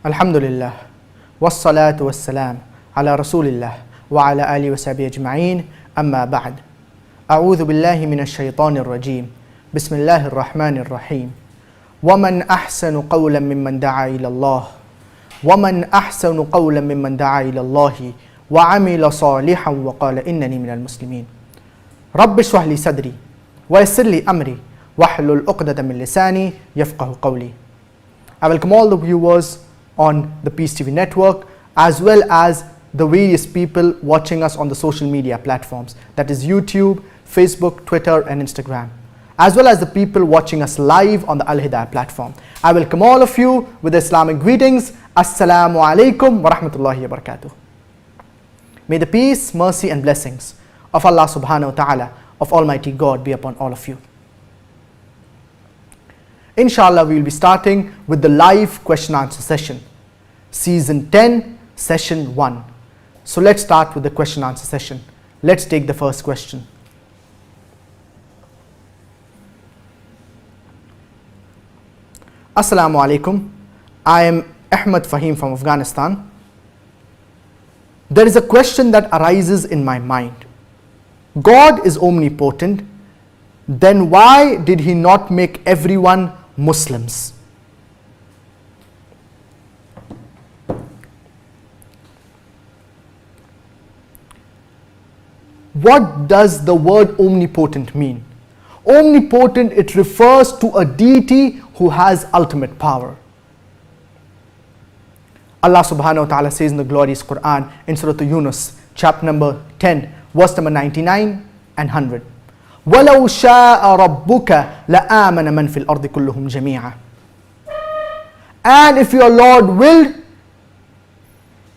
Alhamdulillah, wassalatu wassalam ala rasulillah wa ala alihi wa sahbihi ajma'een, amma ba'd. A'udhu billahi minash shaitanir rajim. Bismillahir rahmanir rahim. وَمَنْ أَحْسَنُ قَوْلًا مِمَّنْ دَعَا إِلَى اللَّهِ وَمَنْ أَحْسَنُ قَوْلًا مِمَّنْ دَعَا إِلَى اللَّهِ وَعَمِلَ صَالِحًا وَقَالَ إِنَّنِي مِنَ الْمُسْلِمِينَ رَبِّ اشْرَحْ لِي صَدْرِي وَيَسِّرْ لِي أَمْرِي وَاحْلُلْ عُقْدَةً مِنْ لِسَانِي يَفْقَهُ قَوْلِي. I welcome all the viewers on the Peace TV network, as well as the various people watching us on the social media platforms, that is YouTube, Facebook, Twitter and Instagram, as well as the people watching us live on the Al-Hidayah platform. I welcome all of you with the Islamic greetings. Assalamu alaikum wa rahmatullahi wa barakatuh. May the peace, mercy and blessings of Allah subhanahu wa ta'ala, of Almighty God, be upon all of you. Inshallah, we will be starting with the live question answer session, season 10, session 1. So let's start with the question answer session. Let's take the first question. Assalamu alaikum. I am Ahmed Fahim from Afghanistan. There is a question that arises in my mind. God is omnipotent, then why did He not make everyone Muslims? What does the word omnipotent mean? Omnipotent, it refers to a deity who has ultimate power. Allah subhanahu wa ta'ala says in the glorious Quran in Surah Yunus, chapter number 10, verse number 99 and 100. وَلَوْ شَاءَ رَبُّكَ لَآمَنَ مَنْ فِي الْأَرْضِ كُلُّهُمْ جَمِيعًا. And if your Lord willed,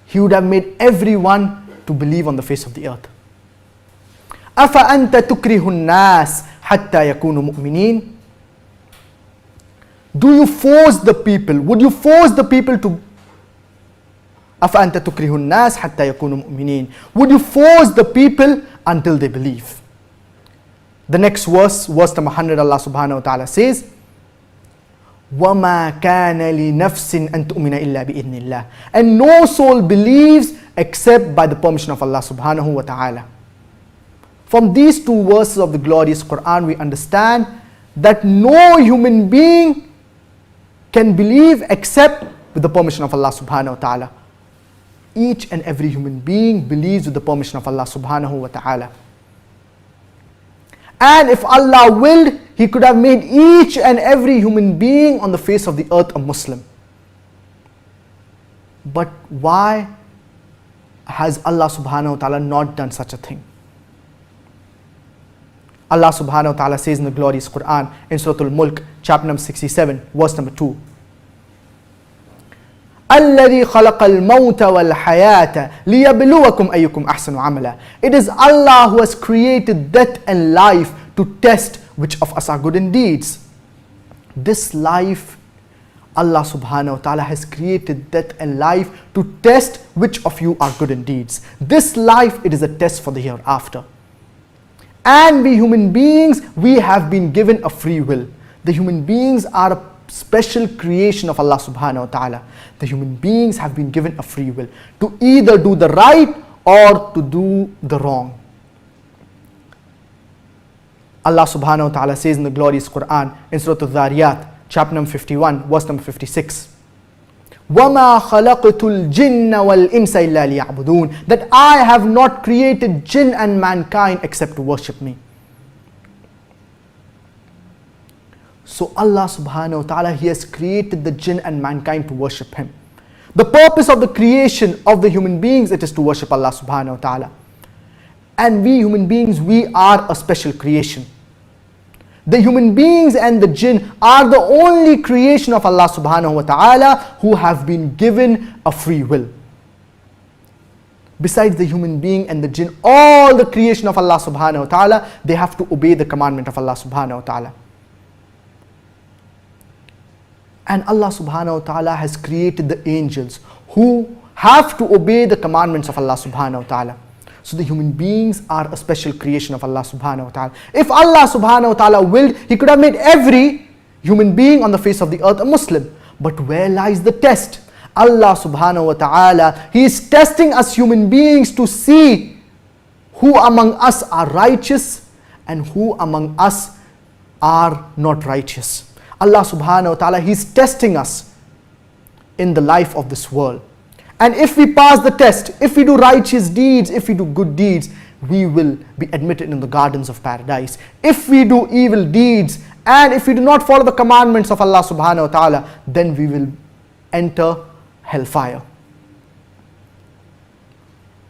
He would have made everyone to believe on the face of the earth. أَفَأَنْتَ تُكْرِهُ النَّاسِ حَتَّى يَكُونُوا مُؤْمِنِينَ. Do you force the people? Would you force the people to أَفَأَنْتَ تُكْرِهُ النَّاسِ حَتَّى يَكُونُوا مُؤْمِنِينَ. Would you force the people until they believe? The next verse, verse number 100, Allah subhanahu wa ta'ala says, وَمَا كَانَ لِنَفْسٍ أَن تُؤْمِنَ إِلَّا بِإِذْنِ اللَّهِ. And no soul believes except by the permission of Allah subhanahu wa ta'ala. From these two verses of the glorious Quran, we understand that no human being can believe except with the permission of Allah subhanahu wa ta'ala. Each and every human being believes with the permission of Allah subhanahu wa ta'ala. And if Allah willed, He could have made each and every human being on the face of the earth a Muslim. But why has Allah subhanahu wa ta'ala not done such a thing? Allah subhanahu wa ta'ala says in the glorious Quran in Surah Al-Mulk, chapter number 67, verse number 2. الَّذِي خَلَقَ الْمَوْتَ وَالْحَيَاةَ لِيَبْلُوَكُمْ أَيُّكُمْ أَحْسَنُ عَمَلًا. It is Allah who has created death and life to test which of us are good in deeds. This life, Allah subhanahu wa ta'ala has created death and life to test which of you are good in deeds. This life, it is a test for the hereafter. And we human beings, we have been given a free will. The human beings are a special creation of Allah subhanahu wa ta'ala. The human beings have been given a free will to either do the right or to do the wrong. Allah subhanahu wa ta'ala says in the glorious Quran in Surah Al-Dhariyat, chapter number 51, verse number 56. وَمَا خَلَقْتُ الْجِنَّ وَالْإِنسَ إِلَّا لِيَعْبُدُونَ. That I have not created jinn and mankind except to worship me. So Allah subhanahu wa ta'ala, He has created the jinn and mankind to worship Him. The purpose of the creation of the human beings, it is to worship Allah subhanahu wa ta'ala. And we human beings, we are a special creation. The human beings and the jinn are the only creation of Allah subhanahu wa ta'ala who have been given a free will. Besides the human being and the jinn, all the creation of Allah subhanahu wa ta'ala, they have to obey the commandment of Allah subhanahu wa ta'ala. And Allah subhanahu wa ta'ala has created the angels who have to obey the commandments of Allah subhanahu wa ta'ala. So the human beings are a special creation of Allah subhanahu wa ta'ala. If Allah subhanahu wa ta'ala willed, He could have made every human being on the face of the earth a Muslim. But where lies the test? Allah subhanahu wa ta'ala, He is testing us human beings to see who among us are righteous and who among us are not righteous. Allah subhanahu wa ta'ala, He is testing us in the life of this world. And if we pass the test, if we do righteous deeds, if we do good deeds, we will be admitted in the gardens of paradise. If we do evil deeds and if we do not follow the commandments of Allah subhanahu wa ta'ala, then we will enter hellfire.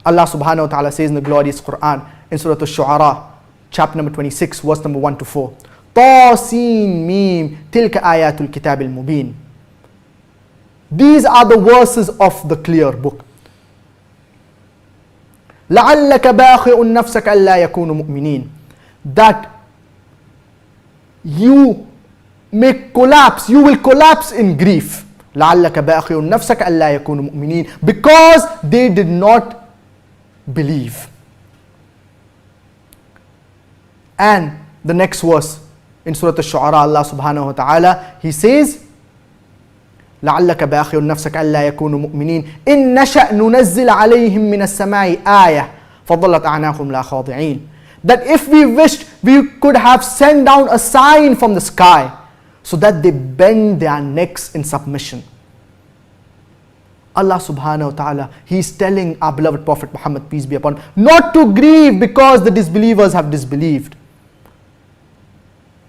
Allah subhanahu wa ta'ala says in the glorious Quran in Surah Al-Shu'ara, chapter number 26, verse number 1 to 4. Tasin Mim Tilka Ayatul Kitab al-Mubin. These are the verses of the clear book. لَعَلَّكَ بَاخِعٌ نَفْسَكَ أَلَّا يَكُونُ مُؤْمِنِينَ. That you may collapse, you will collapse in grief. لَعَلَّكَ بَاخِعٌ نَفْسَكَ أَلَّا يَكُونُ مُؤْمِنِينَ. Because they did not believe. And the next verse in Surah Al-Shu'ara, Allah subhanahu wa ta'ala, He says, لعلك باخع نفسك ألا يكونوا مؤمنين إن نشأ ننزل عليهم من السماء آية فظلت أعناقهم لا خاضعين. That if we wished, we could have sent down a sign from the sky so that they bend their necks in submission. Allah subhanahu wa ta'ala, He is telling our beloved Prophet Muhammad, peace be upon him, not to grieve because the disbelievers have disbelieved.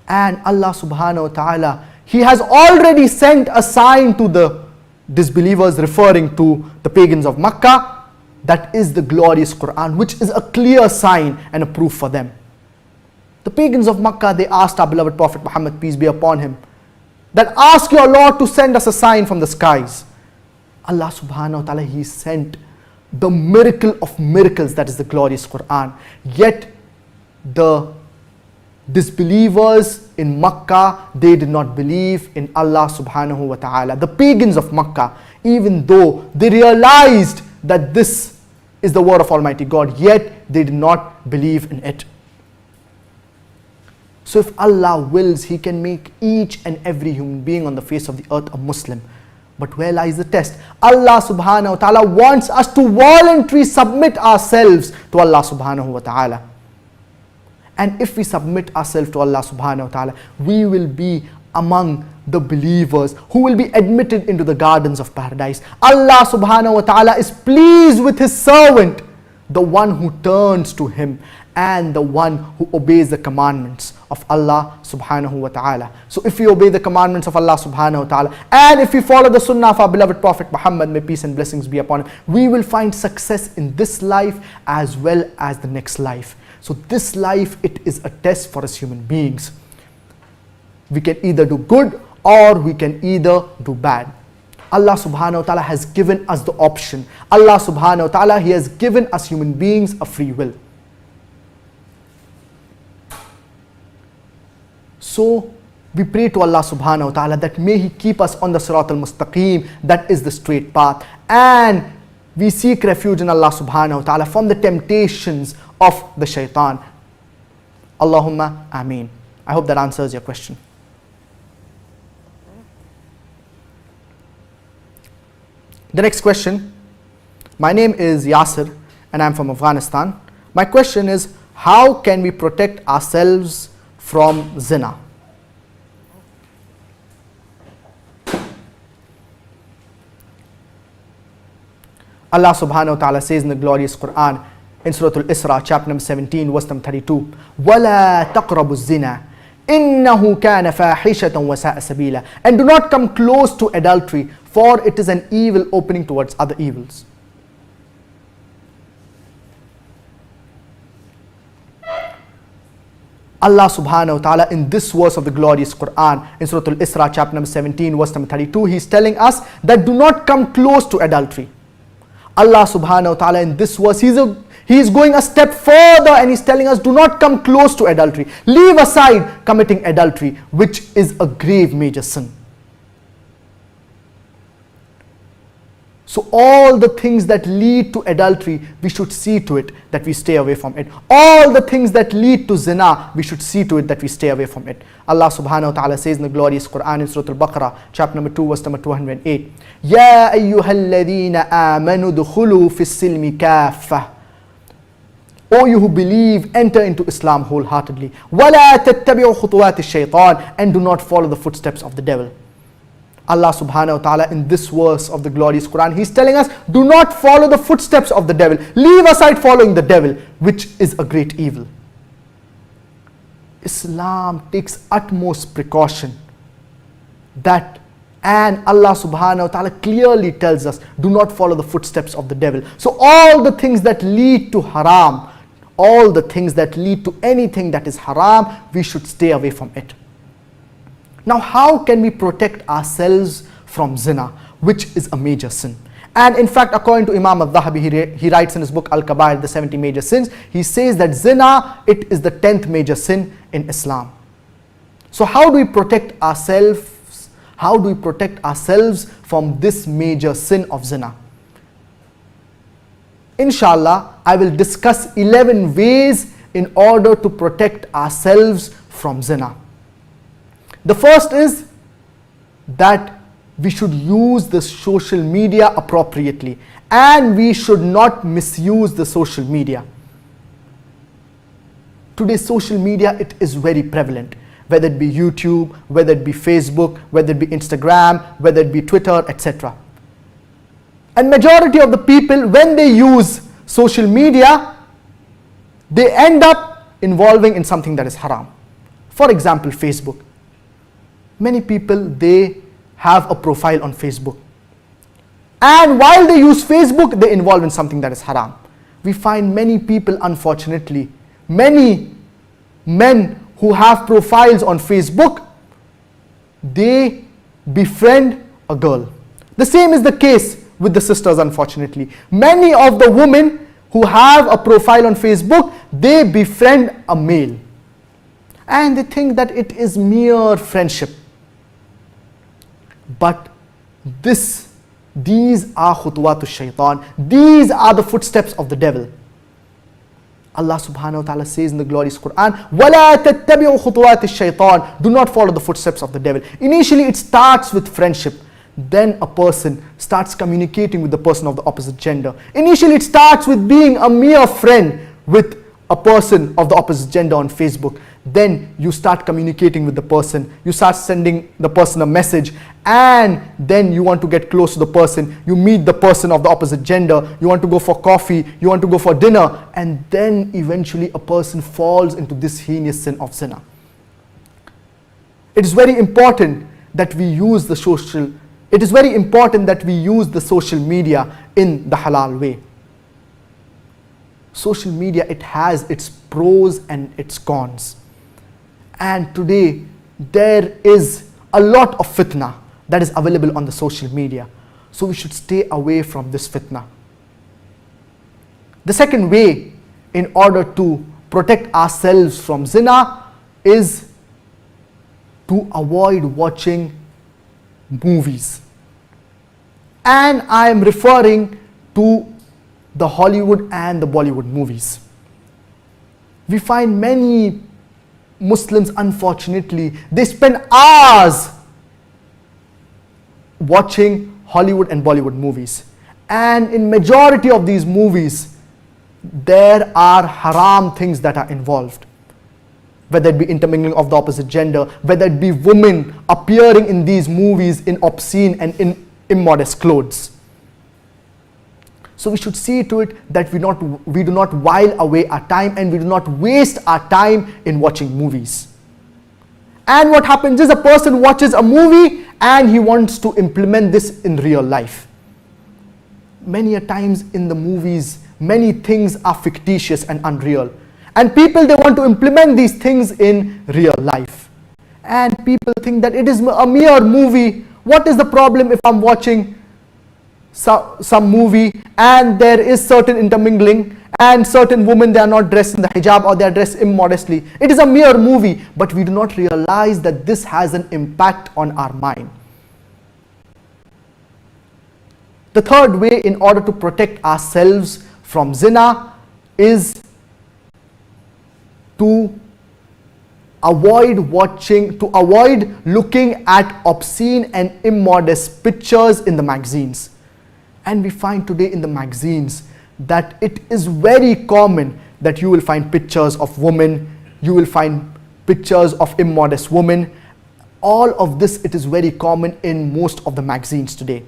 And Allah subhanahu wa ta'ala, He has already sent a sign to the disbelievers, referring to the pagans of Makkah. That is the glorious Quran, which is a clear sign and a proof for them. The pagans of Makkah, they asked our beloved Prophet Muhammad, peace be upon him, that ask your Lord to send us a sign from the skies. Allah subhanahu wa ta'ala, He sent the miracle of miracles, that is the glorious Quran. Yet the disbelievers in Makkah, they did not believe in Allah subhanahu wa ta'ala. The pagans of Makkah, even though they realized that this is the word of Almighty God, yet they did not believe in it. So if Allah wills, He can make each and every human being on the face of the earth a Muslim. But where lies the test? Allah subhanahu wa ta'ala wants us to voluntarily submit ourselves to Allah subhanahu wa ta'ala. And if we submit ourselves to Allah subhanahu wa ta'ala, we will be among the believers who will be admitted into the gardens of paradise. Allah subhanahu wa ta'ala is pleased with His servant, the one who turns to Him and the one who obeys the commandments of Allah subhanahu wa ta'ala. So if we obey the commandments of Allah subhanahu wa ta'ala, and if we follow the sunnah of our beloved Prophet Muhammad, may peace and blessings be upon him, we will find success in this life as well as the next life. So this life, it is a test for us human beings. We can either do good or we can either do bad. Allah subhanahu wa ta'ala has given us the option. Allah subhanahu wa ta'ala, He has given us human beings a free will. So we pray to Allah subhanahu wa ta'ala that may He keep us on the sirat al-mustaqim, that is the straight path. And we seek refuge in Allah subhanahu wa ta'ala from the temptations of the shaitan. Allahumma ameen. I hope that answers your question. The next question. My name is Yasir and I'm from Afghanistan. My question is, how can we protect ourselves from zina? Allah subhanahu wa ta'ala says in the glorious Quran in Surah Al-Isra, chapter number 17, verse number 32, وَلَا تَقْرَبُوا الزِّنَا إِنَّهُ كَانَ فَاحِشَةً وَسَاءَ سَبِيلًا. And do not come close to adultery, for it is an evil opening towards other evils. Allah subhanahu wa ta'ala in this verse of the glorious Quran in Surah Al-Isra, chapter number 17, verse number 32, He is telling us that do not come close to adultery. Allah subhanahu wa ta'ala in this verse, He is going a step further and He's telling us do not come close to adultery. Leave aside committing adultery, which is a grave major sin. So all the things that lead to adultery, we should see to it that we stay away from it. All the things that lead to zina, we should see to it that we stay away from it. Allah subhanahu wa ta'ala says in the glorious Quran in Surah Al-Baqarah, chapter number 2, verse number 208, Ya ayyuhalladhina amanu dukhulu fis silmi kaffah. O you who believe, enter into Islam wholeheartedly. وَلَا تَتَّبِعُوا خُطُوَاتِ الشَّيْطَانِ, and do not follow the footsteps of the devil. Allah subhanahu wa ta'ala in this verse of the glorious Quran, He's telling us, do not follow the footsteps of the devil. Leave aside following the devil, which is a great evil. Islam takes utmost precaution that, and Allah subhanahu wa ta'ala clearly tells us, do not follow the footsteps of the devil. So all the things that lead to haram, all the things that lead to anything that is haram, we should stay away from it. Now, how can we protect ourselves from zina, which is a major sin? And in fact, according to Imam al-Dhahabi, he writes in his book Al-Kabair, the 70 major sins, he says that zina, it is the 10th major sin in Islam. So how do we protect ourselves? How do we protect ourselves from this major sin of zina? Inshallah, I will discuss 11 ways in order to protect ourselves from zina. The first is that we should use the social media appropriately, and we should not misuse the social media. Today social media, it is very prevalent, whether it be YouTube, whether it be Facebook, whether it be Instagram, whether it be Twitter, etc. And majority of the people, when they use social media, they end up involving in something that is haram. For example, Facebook. Many people, they have a profile on Facebook, and while they use Facebook, they involve in something that is haram. We find many people, unfortunately, many men who have profiles on Facebook, they befriend a girl. The same is the case with the sisters, unfortunately. Many of the women who have a profile on Facebook, they befriend a male, and they think that it is mere friendship. But these are khutuwatu shaitan. These are the footsteps of the devil. Allah subhanahu wa ta'ala says in the glorious Quran, وَلَا تَتَّبِعُوا خُطُوَاتِ الشَّيْطَانِ, do not follow the footsteps of the devil. Initially it starts with friendship. Then a person starts communicating with the person of the opposite gender. Initially it starts with being a mere friend with a person of the opposite gender on Facebook. Then you start communicating with the person, you start sending the person a message, and then you want to get close to the person, you meet the person of the opposite gender, you want to go for coffee, you want to go for dinner, and then eventually a person falls into this heinous sin of zina. It is very important that we use the social media in the halal way. Social media, it has its pros and its cons. And today, there is a lot of fitna that is available on the social media. So we should stay away from this fitna. The second way in order to protect ourselves from zina is to avoid watching movies. And I am referring to the Hollywood and the Bollywood movies. We find many Muslims, unfortunately, they spend hours watching Hollywood and Bollywood movies. And in majority of these movies, there are haram things that are involved. Whether it be intermingling of the opposite gender, whether it be women appearing in these movies in obscene and in immodest clothes. So we should see to it that we do not while away our time, and we do not waste our time in watching movies. And what happens is, a person watches a movie and he wants to implement this in real life. Many a times in the movies, many things are fictitious and unreal. And people, they want to implement these things in real life. And people think that it is a mere movie. What is the problem if I'm watching some movie and there is certain intermingling and certain women, they are not dressed in the hijab or they are dressed immodestly? It is a mere movie, but we do not realize that this has an impact on our mind. The third way in order to protect ourselves from zina is to avoid looking at obscene and immodest pictures in the magazines. And we find today in the magazines that it is very common that you will find pictures of women, you will find pictures of immodest women. All of this, it is very common in most of the magazines today.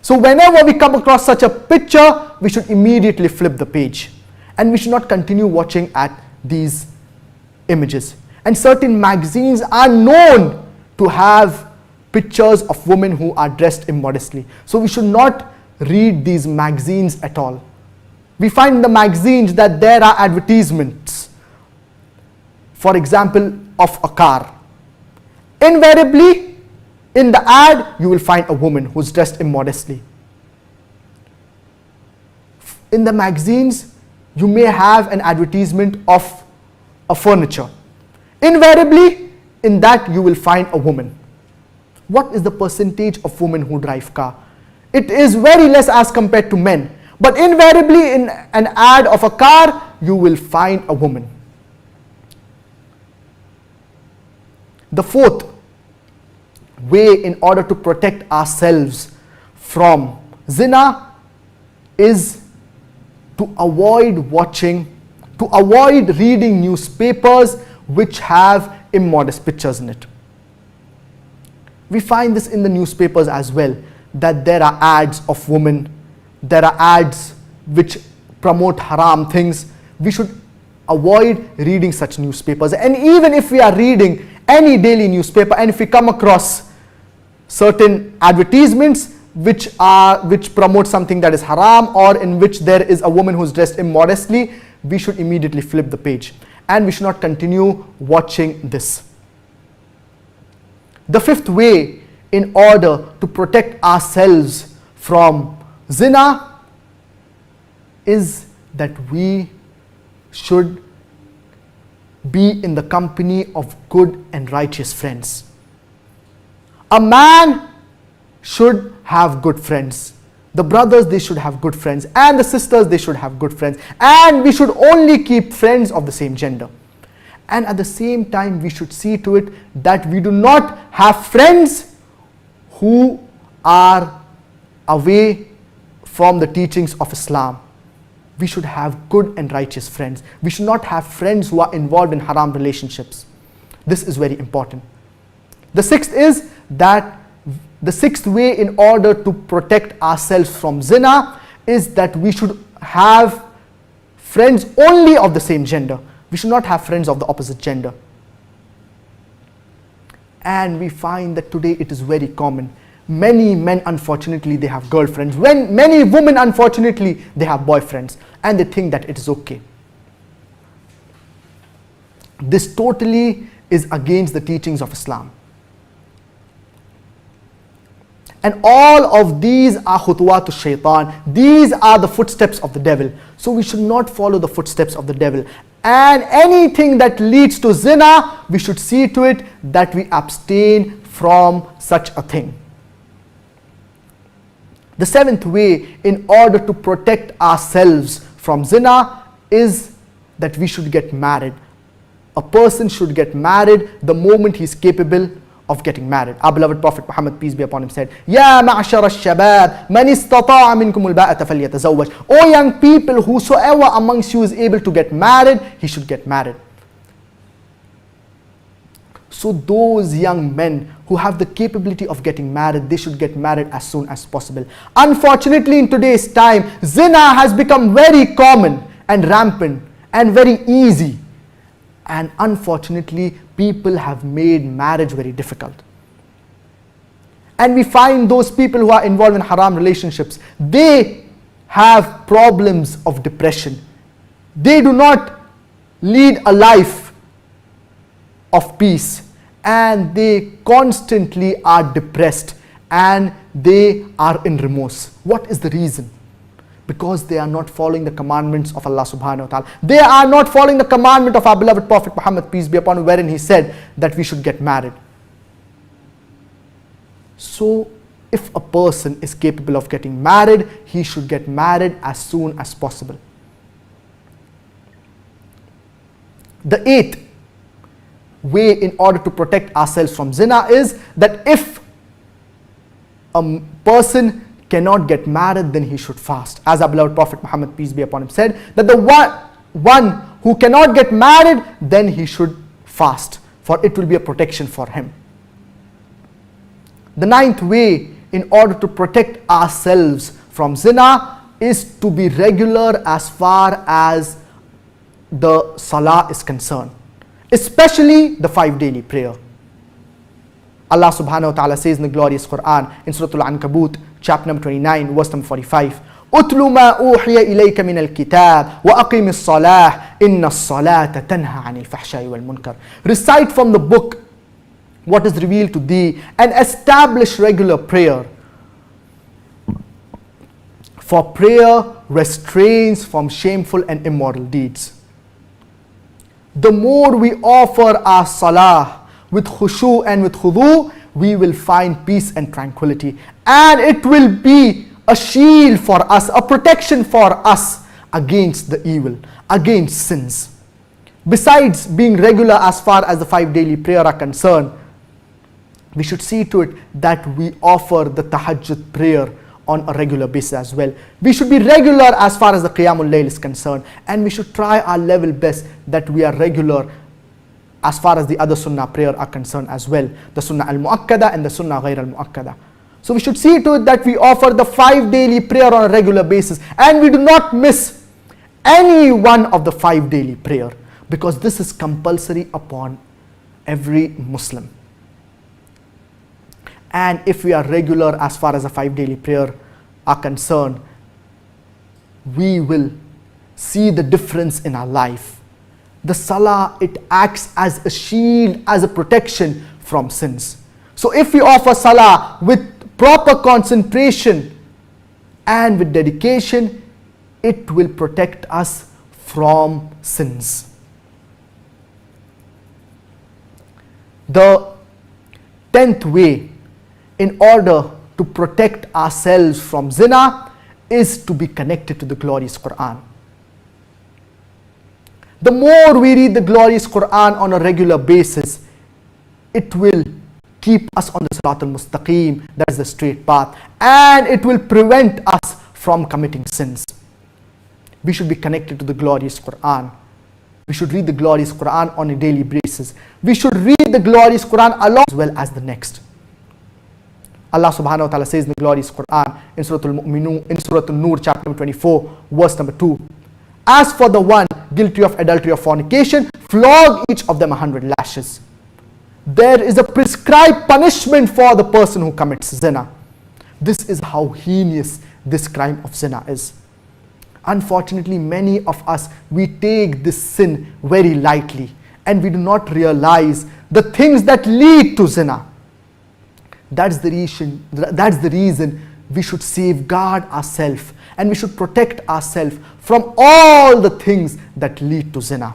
So whenever we come across such a picture, we should immediately flip the page, and we should not continue watching at these images. And certain magazines are known to have pictures of women who are dressed immodestly. So we should not read these magazines at all. We find in the magazines that there are advertisements, for example, of a car. Invariably, in the ad, you will find a woman who's dressed immodestly. In the magazines, you may have an advertisement of a furniture. Invariably, in that you will find a woman. What is the percentage of women who drive car? It is very less as compared to men. But invariably, in an ad of a car, you will find a woman. The fourth way in order to protect ourselves from zina is to avoid reading newspapers which have immodest pictures in it. We find this in the newspapers as well, that there are ads of women, there are ads which promote haram things. We should avoid reading such newspapers. And even if we are reading any daily newspaper, and if we come across certain advertisements which promote something that is haram, or in which there is a woman who's dressed immodestly, we should immediately flip the page, and we should not continue watching this. The fifth way in order to protect ourselves from zina is that we should be in the company of good and righteous friends. A man should have good friends. The brothers, they should have good friends, and the sisters, they should have good friends, and we should only keep friends of the same gender. And at the same time, we should see to it that we do not have friends who are away from the teachings of Islam. We should have good and righteous friends. We should not have friends who are involved in haram relationships. This is very important. The sixth way in order to protect ourselves from zina is that we should have friends only of the same gender. We should not have friends of the opposite gender. And we find that today it is very common. Many men, unfortunately, they have girlfriends. Many women, unfortunately, they have boyfriends, and they think that it is okay. This totally is against the teachings of Islam. And all of these are khutuwat shaitan. These are the footsteps of the devil. So we should not follow the footsteps of the devil. And anything that leads to zina, we should see to it that we abstain from such a thing. The seventh way in order to protect ourselves from zina is that we should get married. A person should get married the moment he is capable of getting married. Our beloved Prophet Muhammad, peace be upon him, said, Ya ma'ashara al-shabab, man istata'a minkum al-ba'ata falyatazawwaj. O young people, whosoever amongst you is able to get married, he should get married. So those young men who have the capability of getting married, they should get married as soon as possible. Unfortunately, in today's time, zina has become very common and rampant and very easy. And unfortunately, people have made marriage very difficult. And we find those people who are involved in haram relationships, they have problems of depression. They do not lead a life of peace, and they constantly are depressed, and they are in remorse. What is the reason? Because they are not following the commandments of Allah subhanahu wa ta'ala. They are not following the commandment of our beloved Prophet Muhammad, peace be upon him, wherein he said that we should get married. So if a person is capable of getting married, he should get married as soon as possible. The 8th way in order to protect ourselves from zina is that if a person cannot get married, then he should fast. As our beloved Prophet Muhammad, peace be upon him, said that the one who cannot get married, then he should fast, for it will be a protection for him. The 9th way in order to protect ourselves from zina is to be regular as far as the salah is concerned, especially the 5 daily prayer. Allah subhanahu wa ta'ala says in the glorious Quran in Surah Al-Ankabut, chapter number 29, verse number 45, أُتْلُ مَا أُوحِيَ إِلَيْكَ مِنَ الْكِتَابِ وَأَقِيمِ الصَّلَاةَ إِنَّ الصَّلَاةَ تَنْهَى عَنِ الْفَحْشَاءِ وَالْمُنْكَرِ. Recite from the book what is revealed to thee, and establish regular prayer. For prayer restrains from shameful and immoral deeds. The more we offer our salah with khushu and with khudu, we will find peace and tranquility, and it will be a shield for us, a protection for us against the evil, against sins. Besides being regular as far as the 5 daily prayer are concerned, we should see to it that we offer the tahajjud prayer on a regular basis as well. We should be regular as far as the qiyamul layl is concerned, and we should try our level best that we are regular as far as the other sunnah prayer are concerned as well, the sunnah al-mu'akkada and the sunnah ghayr al-mu'akkada. So we should see to it that we offer the 5 daily prayer on a regular basis, and we do not miss any one of the 5 daily prayer, because this is compulsory upon every Muslim. And if we are regular as far as the 5 daily prayer are concerned, we will see the difference in our life. The salah, it acts as a shield, as a protection from sins. So if we offer salah with proper concentration and with dedication, it will protect us from sins. The 10th way in order to protect ourselves from zina is to be connected to the glorious Quran. The more we read the glorious Quran on a regular basis, it will keep us on the Sirat al-Mustaqim, that is the straight path, and it will prevent us from committing sins. We should be connected to the glorious Quran. We should read the glorious Quran on a daily basis. We should read the glorious Quran along as well as the next. Allah subhanahu wa ta'ala says in the glorious Quran in Surah Al-Mu'minun, in Surah An-Nur, chapter number 24, verse number 2. As for the one guilty of adultery or fornication, flog each of them 100 lashes. There is a prescribed punishment for the person who commits zina. This is how heinous this crime of zina is. Unfortunately, many of us, we take this sin very lightly, and we do not realize the things that lead to zina. That's the reason we should safeguard ourselves, and we should protect ourselves from all the things that lead to zina.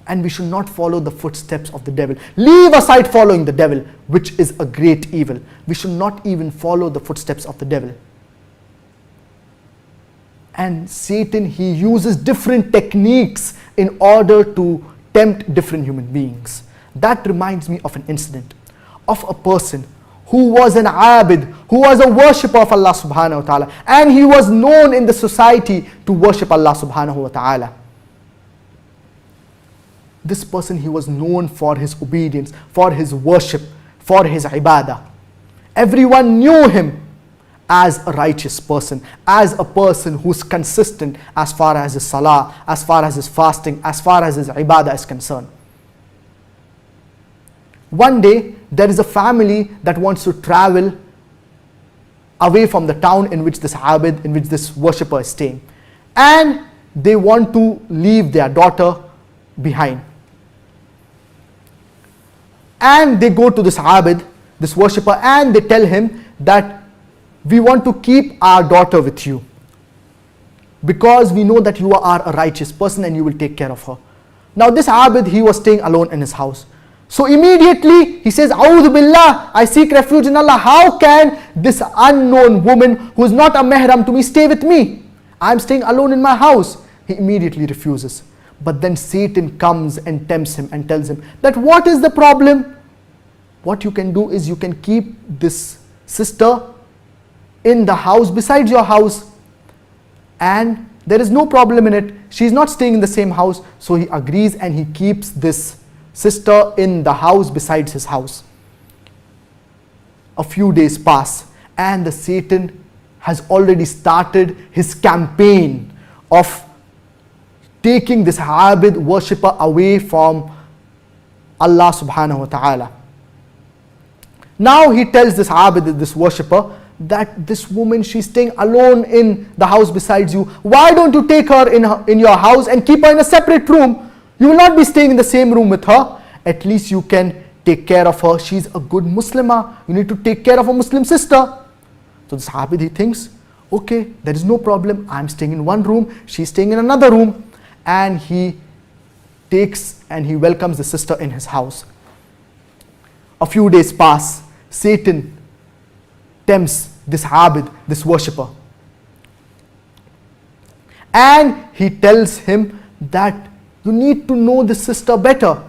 And we should not follow the footsteps of the devil. Leave aside following the devil, which is a great evil. We should not even follow the footsteps of the devil. And Satan, he uses different techniques in order to tempt different human beings. That reminds me of an incident of a person who was an abid, who was a worshipper of Allah subhanahu wa ta'ala, and he was known in the society to worship Allah subhanahu wa ta'ala. This person, he was known for his obedience, for his worship, for his ibadah. Everyone knew him as a righteous person, as a person who's consistent as far as his salah, as far as his fasting, as far as his ibadah is concerned. One day, there is a family that wants to travel away from the town in which this abid, in which this worshipper is staying. And they want to leave their daughter behind. And they go to this abid, this worshipper, and they tell him that we want to keep our daughter with you, because we know that you are a righteous person and you will take care of her. Now this abid, he was staying alone in his house. So immediately he says, A'udhu Billah, I seek refuge in Allah. How can this unknown woman who is not a mahram to me stay with me? I'm staying alone in my house. He immediately refuses. But then Satan comes and tempts him and tells him that what is the problem? What you can do is you can keep this sister in the house beside your house, and there is no problem in it. She's not staying in the same house. So he agrees and he keeps this sister in the house besides his house. A few days pass and the Satan has already started his campaign of taking this abid worshipper away from Allah subhanahu wa ta'ala. Now he tells this abid, this worshipper, that this woman, she's staying alone in the house besides you. Why don't you take her in your house and keep her in a separate room? You will not be staying in the same room with her. At least you can take care of her. She's a good Muslimah. You need to take care of a Muslim sister. So this abid, he thinks, okay, there is no problem. I'm staying in one room, she's staying in another room. And he takes and he welcomes the sister in his house. A few days pass. Satan tempts this abid, this worshipper. And he tells him that you need to know this sister better.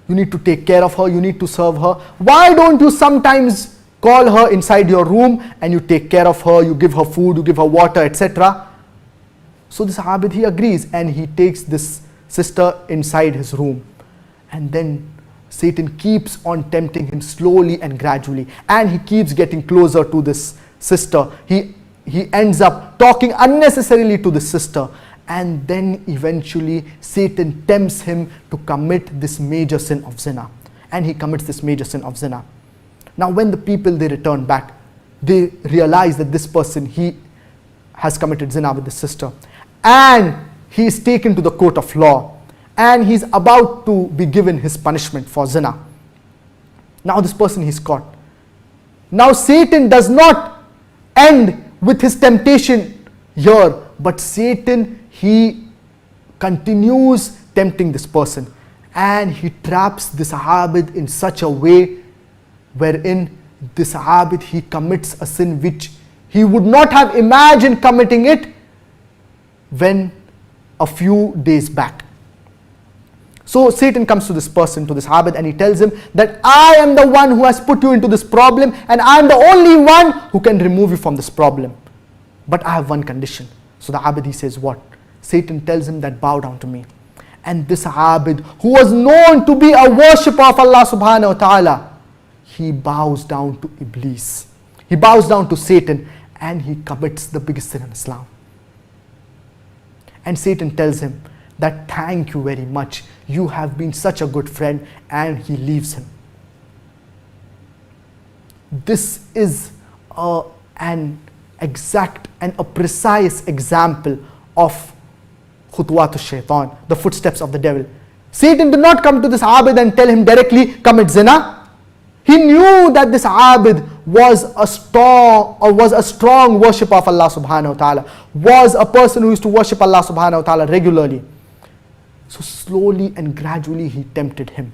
You need to take care of her, you need to serve her. Why don't you sometimes call her inside your room and you take care of her, you give her food, you give her water, etc. So this abid, he agrees and he takes this sister inside his room. And then Satan keeps on tempting him slowly and gradually, and he keeps getting closer to this sister. He ends up talking unnecessarily to the sister, and then eventually Satan tempts him to commit this major sin of zina, and he commits this major sin of zina. Now when the people, they return back, they realize that this person, he has committed zina with the sister, and he is taken to the court of law, and he's about to be given his punishment for zina. Now this person, he's caught. Now Satan does not end with his temptation here, but Satan, he continues tempting this person, and he traps this abid in such a way wherein this abid, he commits a sin which he would not have imagined committing it when a few days back. So Satan comes to this person, to this abid, and he tells him that I am the one who has put you into this problem, and I am the only one who can remove you from this problem. But I have one condition. So the abid, he says what? Satan tells him that bow down to me. And this abid, who was known to be a worshipper of Allah subhanahu wa ta'ala, he bows down to Iblis. He bows down to Satan, and he commits the biggest sin in Islam. And Satan tells him that thank you very much, you have been such a good friend, and he leaves him. This is an exact and a precise example of khutwat shaitan, the footsteps of the devil. Satan did not come to this abid and tell him directly, commit zina. He knew that this abid was a strong worshipper of Allah subhanahu wa ta'ala, was a person who used to worship Allah subhanahu wa ta'ala regularly. So slowly and gradually he tempted him,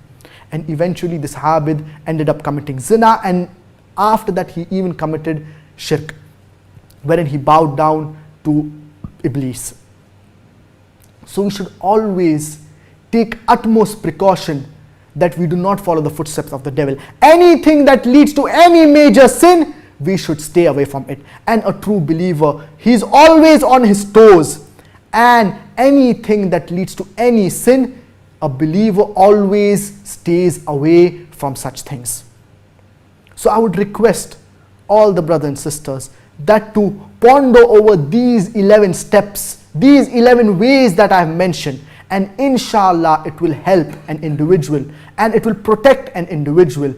and eventually this abid ended up committing zina, and after that he even committed shirk, wherein he bowed down to Iblis. So we should always take utmost precaution that we do not follow the footsteps of the devil. Anything that leads to any major sin, we should stay away from it. And a true believer, he is always on his toes, and anything that leads to any sin, a believer always stays away from such things. So I would request all the brothers and sisters that to ponder over these 11 steps, these 11 ways that I have mentioned, and inshallah it will help an individual, and it will protect an individual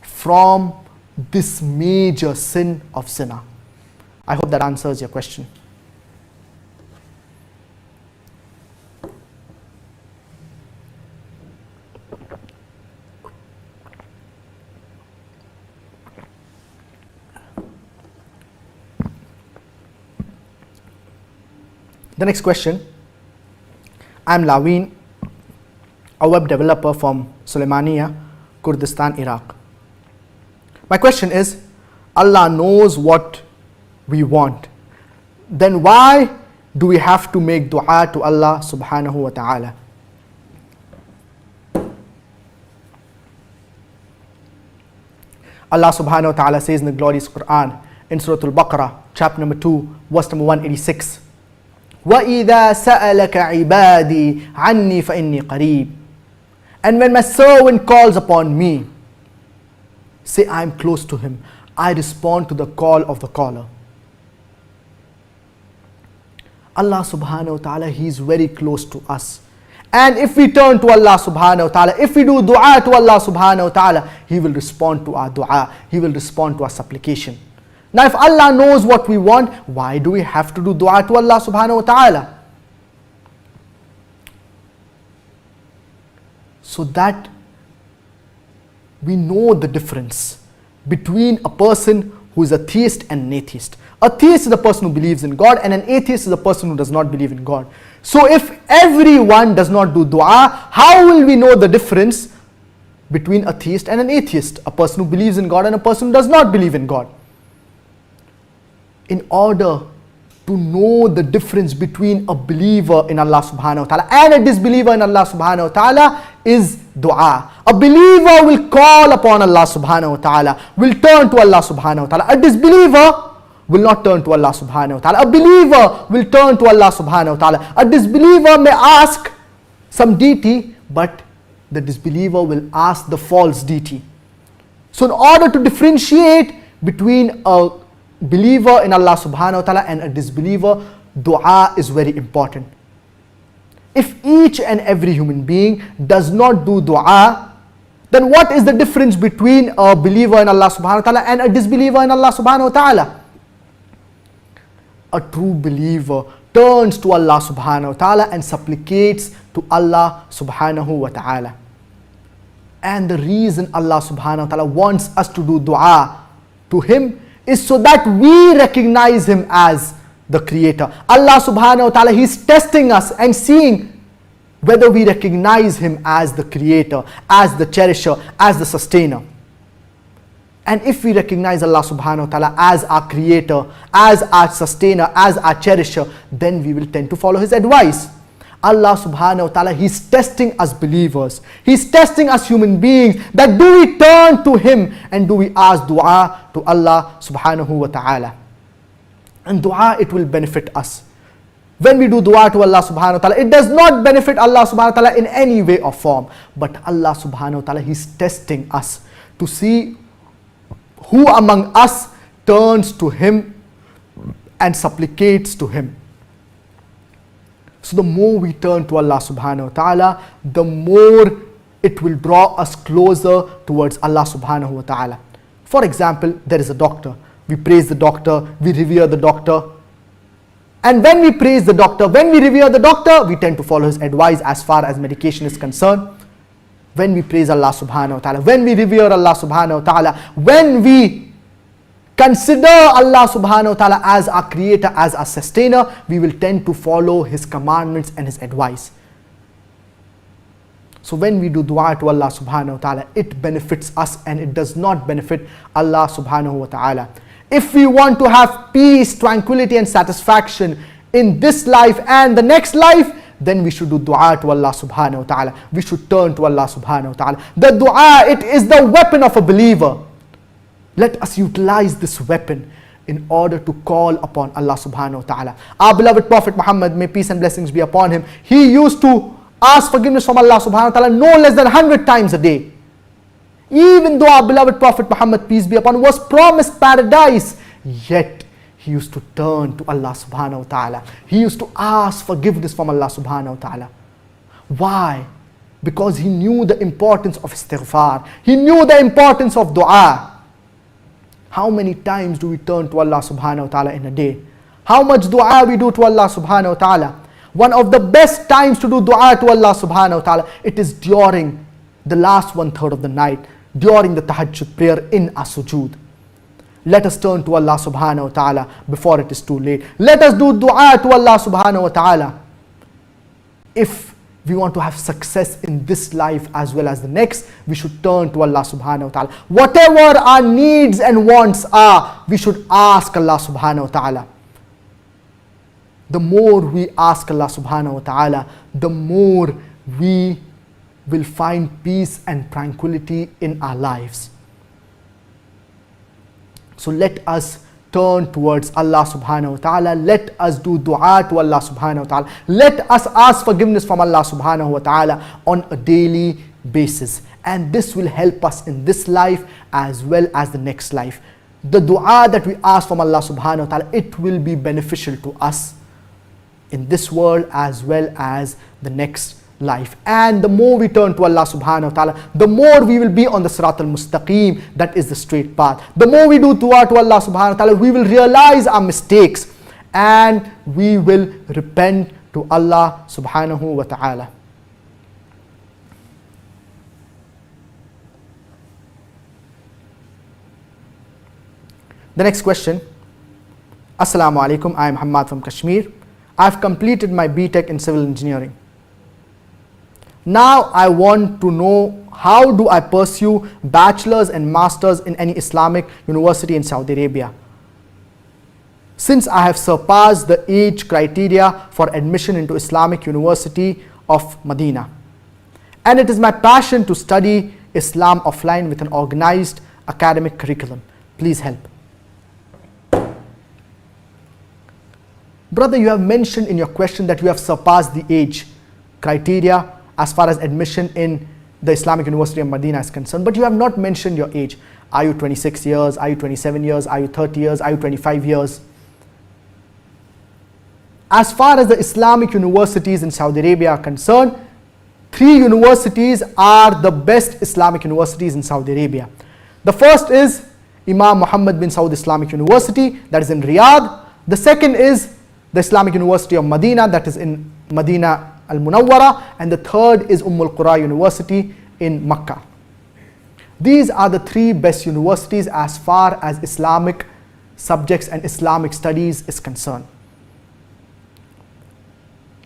from this major sin of zina. I hope that answers your question. The next question, I'm Laveen. a web developer from Suleimania, Kurdistan, Iraq. My question is, Allah knows what we want. Then why do we have to make dua to Allah subhanahu wa ta'ala? Allah subhanahu wa ta'ala says in the glorious Quran, in Surah Al-Baqarah, chapter number 2, verse number 186, وَإِذَا سَأَلَكَ عِبَادِي عَنِّي فَإِنِّي قَرِيبٌ. And when my servant calls upon me, say I am close to him. I respond to the call of the caller. Allah subhanahu wa ta'ala, He is very close to us. And if we turn to Allah subhanahu wa ta'ala, if we do dua to Allah subhanahu wa ta'ala, He will respond to our dua. He will respond to our supplication. Now if Allah knows what we want, why do we have to do dua to Allah subhanahu wa ta'ala? So that we know the difference between a person who is a theist and an atheist. A theist is a person who believes in God, and an atheist is a person who does not believe in God. So if everyone does not do dua, how will we know the difference between a theist and an atheist? A person who believes in God and a person who does not believe in God. In order to know the difference between a believer in Allah subhanahu wa ta'ala and a disbeliever in Allah subhanahu wa ta'ala is dua. A believer will call upon Allah subhanahu wa ta'ala, will turn to Allah subhanahu wa ta'ala. A disbeliever will not turn to Allah subhanahu wa ta'ala. A believer will turn to Allah subhanahu wa ta'ala. A disbeliever may ask some deity, but the disbeliever will ask the false deity. So in order to differentiate between a believer in Allah subhanahu wa ta'ala and a disbeliever, dua is very important. If each and every human being does not do dua, then what is the difference between a believer in Allah subhanahu wa ta'ala and a disbeliever in Allah subhanahu wa ta'ala? A true believer turns to Allah subhanahu wa ta'ala and supplicates to Allah subhanahu wa ta'ala. And the reason Allah subhanahu wa ta'ala wants us to do dua to Him is so that we recognize Him as the Creator. Allah subhanahu wa ta'ala, He's testing us and seeing whether we recognize Him as the Creator, as the Cherisher, as the Sustainer. And if we recognize Allah subhanahu wa ta'ala as our Creator, as our Sustainer, as our Cherisher, then we will tend to follow His advice. Allah subhanahu wa ta'ala, He's testing us believers. He's testing us human beings, that do we turn to Him and do we ask dua to Allah subhanahu wa ta'ala. And dua, it will benefit us. When we do dua to Allah subhanahu wa ta'ala, it does not benefit Allah subhanahu wa ta'ala in any way or form. But Allah subhanahu wa ta'ala, He's testing us to see who among us turns to Him and supplicates to Him. So the more we turn to Allah subhanahu wa ta'ala, the more it will draw us closer towards Allah subhanahu wa ta'ala. For example, there is a doctor. We praise the doctor, we revere the doctor. And when we praise the doctor, when we revere the doctor, we tend to follow his advice as far as medication is concerned. When we praise Allah subhanahu wa ta'ala, when we revere Allah subhanahu wa ta'ala, when we consider Allah subhanahu wa ta'ala as our Creator, as our Sustainer, we will tend to follow His commandments and His advice. So when we do dua to Allah subhanahu wa ta'ala, it benefits us and it does not benefit Allah subhanahu wa ta'ala. If we want to have peace, tranquility and satisfaction in this life and the next life, then we should do dua to Allah subhanahu wa ta'ala. We should turn to Allah subhanahu wa ta'ala. The dua, it is the weapon of a believer. Let us utilize this weapon in order to call upon Allah subhanahu wa ta'ala. Our beloved Prophet Muhammad, may peace and blessings be upon him, he used to ask forgiveness from Allah subhanahu wa ta'ala no less than 100 times a day. Even though our beloved Prophet Muhammad, peace be upon him, was promised paradise, yet he used to turn to Allah subhanahu wa ta'ala. He used to ask forgiveness from Allah subhanahu wa ta'ala. Why? Because he knew the importance of istighfar. He knew the importance of dua. How many times do we turn to Allah subhanahu wa ta'ala in a day? How much dua we do to Allah subhanahu wa ta'ala? One of the best times to do dua to Allah subhanahu wa ta'ala, it is during the last 1/3 of the night, during the tahajjud prayer in our sujood. Let us turn to Allah subhanahu wa ta'ala before it is too late. Let us do dua to Allah subhanahu wa ta'ala. If we want to have success in this life as well as the next, we should turn to Allah subhanahu wa ta'ala. Whatever our needs and wants are, we should ask Allah subhanahu wa ta'ala. The more we ask Allah subhanahu wa ta'ala, the more we will find peace and tranquility in our lives. So let us turn towards Allah subhanahu wa ta'ala. Let us do dua to Allah subhanahu wa ta'ala. Let us ask forgiveness from Allah subhanahu wa ta'ala on a daily basis. And this will help us in this life as well as the next life. The dua that we ask from Allah subhanahu wa ta'ala, it will be beneficial to us in this world as well as the next life. And the more we turn to Allah subhanahu wa ta'ala, the more we will be on the sirat al-mustaqim, that is the straight path. The more we do dua to Allah subhanahu wa ta'ala, we will realize our mistakes and we will repent to Allah subhanahu wa ta'ala. The next question. Assalamu alaikum, I am Hamad from Kashmir. I have completed my BTech in civil engineering. Now I want to know, how do I pursue bachelor's and master's in any Islamic university in Saudi Arabia, since I have surpassed the age criteria for admission into Islamic University of Medina, and it is my passion to study Islam offline with an organized academic curriculum. Please help. Brother, you have mentioned in your question that you have surpassed the age criteria as far as admission in the Islamic University of Medina is concerned, but you have not mentioned your age. Are you 26 years? Are you 27 years? Are you 30 years? Are you 25 years? As far as the Islamic universities in Saudi Arabia are concerned, 3 universities are the best Islamic universities in Saudi Arabia. The first is Imam Muhammad bin Saud Islamic University, that is in Riyadh. The second is the Islamic University of Medina, that is in Medina Al-Munawwara, and the third is Al-Qura University in Makkah. These are the 3 best universities as far as Islamic subjects and Islamic studies is concerned.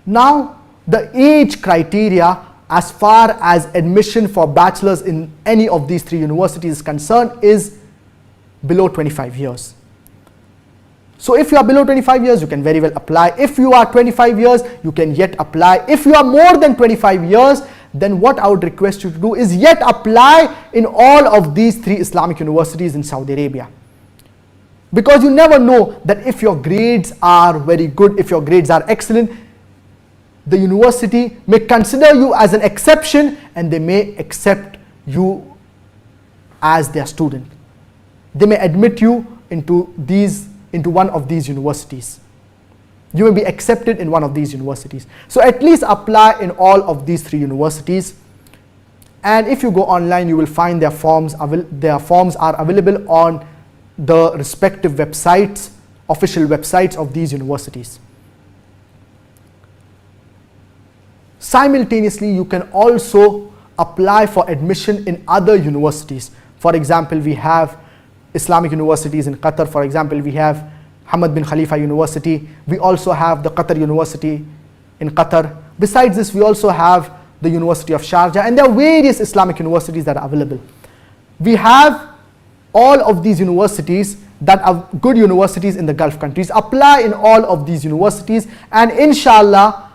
Now, the age criteria as far as admission for bachelors in any of these 3 universities is concerned is below 25 years. So if you are below 25 years, you can very well apply. If you are 25 years, you can yet apply. If you are more than 25 years, then what I would request you to do is yet apply in all of these 3 Islamic universities in Saudi Arabia. Because you never know that if your grades are very good, if your grades are excellent, the university may consider you as an exception and they may accept you as their student. They may admit you into one of these universities. You may be accepted in one of these universities. So at least apply in all of these 3 universities. And if you go online, you will find their forms are available on the respective websites, official websites of these universities. Simultaneously, you can also apply for admission in other universities. For example, we have Islamic universities in Qatar. For example, we have Hamad bin Khalifa University. We also have the Qatar University in Qatar. Besides this, we also have the University of Sharjah, and there are various Islamic universities that are available. We have all of these universities that are good universities in the Gulf countries. Apply in all of these universities, and inshallah,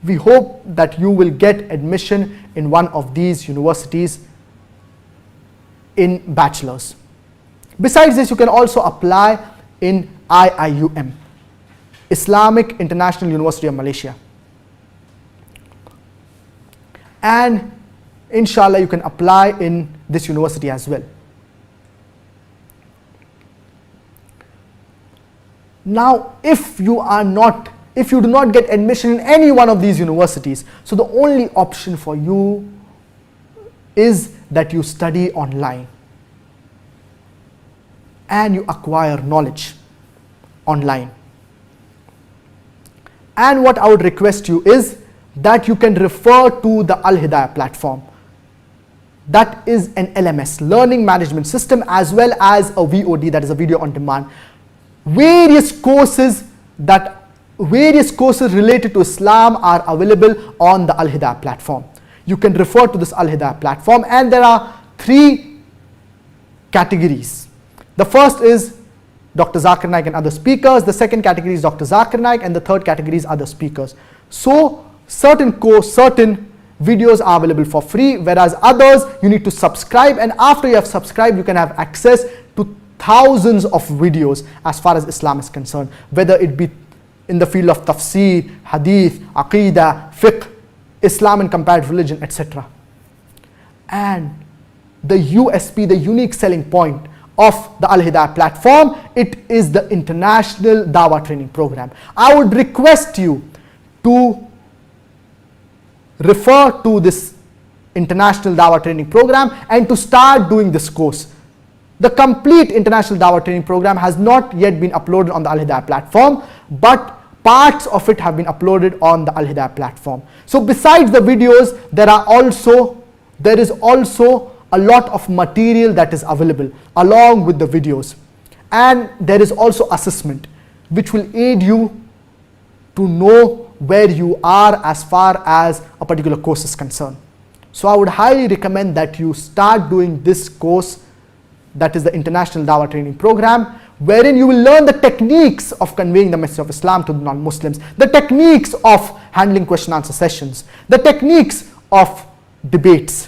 we hope that you will get admission in one of these universities in bachelor's. Besides this, you can also apply in IIUM, Islamic International University of Malaysia. And inshallah, you can apply in this university as well. Now, if you do not get admission in any one of these universities, so the only option for you is that you study online and you acquire knowledge online. And what I would request you is that you can refer to the Al Hidayah platform. That is an LMS, learning management system, as well as a VOD, that is a video on demand. Various courses that various courses related to Islam are available on the Al-Hidayah platform. You can refer to this Al-Hidayah platform, and there are 3 categories. The first is Dr. Zakir Naik and other speakers, the second category is Dr. Zakir Naik, and the third category is other speakers. So certain videos are available for free, whereas others you need to subscribe, and after you have subscribed you can have access to thousands of videos as far as Islam is concerned, whether it be in the field of tafsir, hadith, aqidah, fiqh, Islam and comparative religion, etc. And the USP, the unique selling point of the Al-Hidayah platform, it is the international dawah training program. I would request you to refer to this international dawah training program and to start doing this course. The complete international dawah training program has not yet been uploaded on the Al-Hidayah platform, but parts of it have been uploaded on the Al-Hidayah platform. So besides the videos, there is also a lot of material that is available along with the videos, and there is also assessment which will aid you to know where you are as far as a particular course is concerned. So I would highly recommend that you start doing this course, that is the International Dawah Training Program, wherein you will learn the techniques of conveying the message of Islam to the non-Muslims, the techniques of handling question answer sessions, the techniques of debates.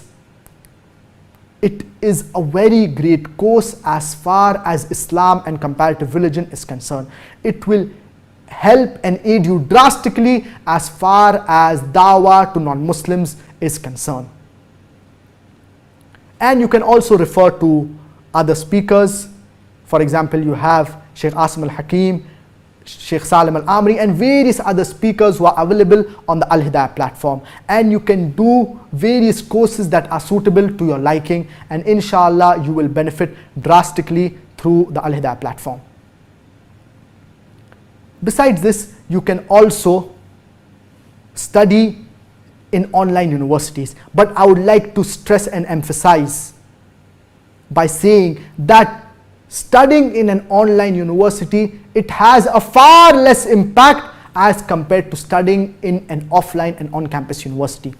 It is a very great course as far as Islam and comparative religion is concerned. It will help and aid you drastically as far as dawah to non-Muslims is concerned. And you can also refer to other speakers. For example, you have Sheikh Asim al-Hakim, Sheikh Salim al-Amri, and various other speakers who are available on the Al-Hidayah platform. And you can do various courses that are suitable to your liking, and inshallah you will benefit drastically through the Al-Hidayah platform. Besides this, you can also study in online universities. But I would like to stress and emphasize by saying that studying in an online university, it has a far less impact as compared to studying in an offline and on-campus university.